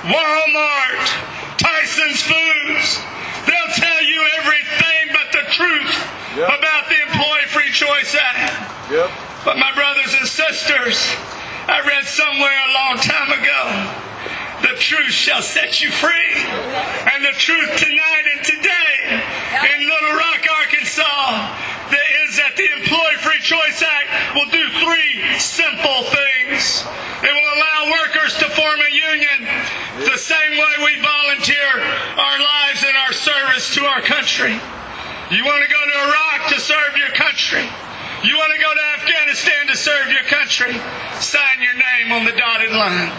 Walmart, Tyson's Foods. They'll tell you everything but the truth about the Employee Free Choice Act. But my brothers and sisters, I read somewhere a long time ago, the truth shall set you free. And the truth tonight and today in Little Rock, Arkansas, is that the Employee Free Choice Act will do three simple things. It will allow workers to form a union the same way we volunteer our lives and our service to our country. You want to go to Iraq to serve your country? You want to go to Afghanistan to serve your country? Sign your name on the dotted line.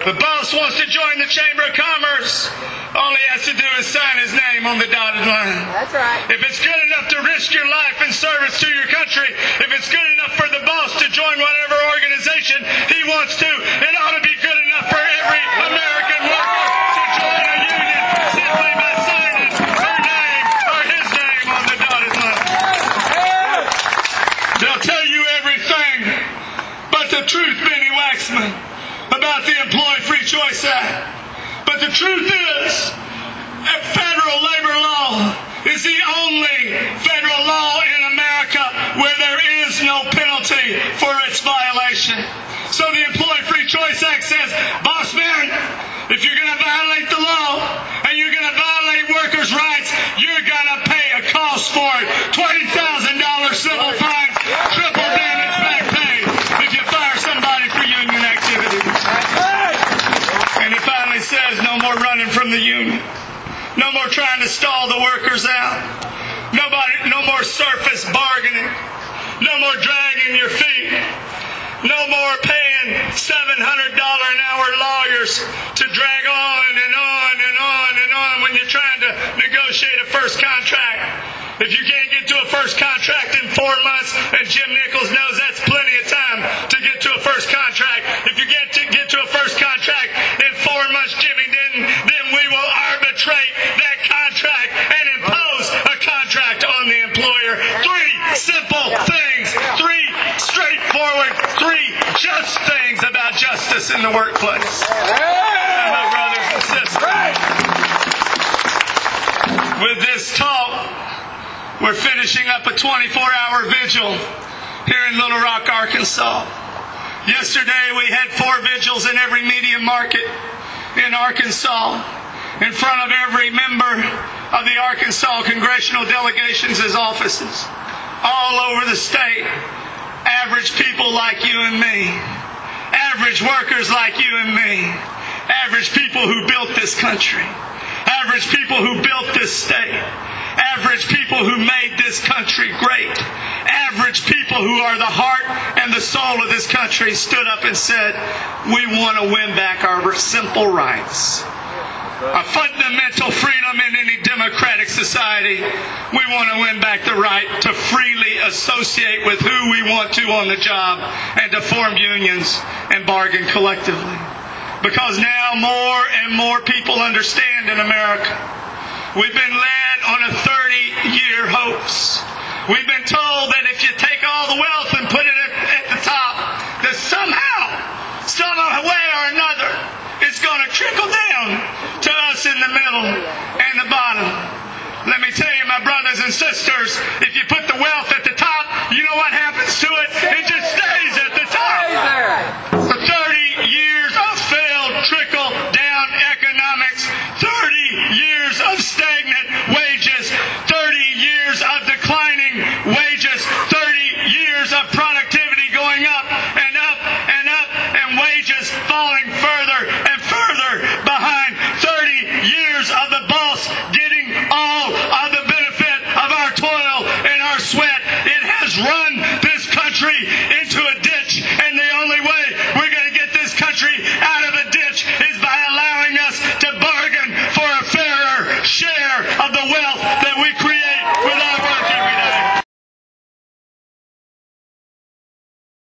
The boss wants to join the Chamber of Commerce. All he has to do is sign his name on the dotted line. That's right. If it's good enough to risk your life in service to your country, if it's good enough for the boss to join whatever organization he wants to, it ought to be good enough for every American worker to join a union simply by signing her name or his name on the dotted line. They'll tell you everything but the truth, Benny Waxman, about the Employee Free Choice Act. But the truth is, federal labor law is the only federal law in America where there is no penalty for its violation. So the Employee Free Choice Act says, boss man, if you're going to violate the law and you're going to violate workers' rights, you're going to pay a cost for it. $20,000 civil fines, triple damage back pay if you fire somebody for union activity. And it finally says no more running from the union. No more trying to stall the workers out. No more surface bargaining. No more dragging your feet. No more paying $700 an hour lawyers to drag on and on and on and on when you're trying to negotiate a first contract. If you can't get to a first contract in 4 months, and Jim Nichols knows that's plenty of time to get to a first contract. If you get to a first contract in 4 months, Jimmy, then we will arbitrate that contract and impose a contract on the employer. Three simple things, three straightforward, three just things about justice in the workplace. And my brothers and sisters, with this talk, we're finishing up a 24-hour vigil here in Little Rock, Arkansas. Yesterday we had 4 vigils in every media market in Arkansas, in front of every member of the Arkansas congressional delegations' offices, all over the state. Average people like you and me, average workers like you and me, average people who built this country, average people who built this state, average people who made this country great, average people who are the heart and the soul of this country stood up and said, we want to win back our simple rights. A fundamental freedom in any democratic society. We want to win back the right to freely associate with who we want to on the job and to form unions and bargain collectively. Because now more and more people understand in America. We've been led on a 30-year hoax. We've been told that if you take all the wealth and put it at the top, that somehow, some way or another, it's going to trickle down to us in the middle and the bottom. Let me tell you, my brothers and sisters, if you put the wealth at the top, you know what happens to it? It just stays at the top. For 30 years of failed trickle-down economics, 30 years of stagnant wages, 30 years of declining wages, 30 years of productivity going up and up and up, and wages falling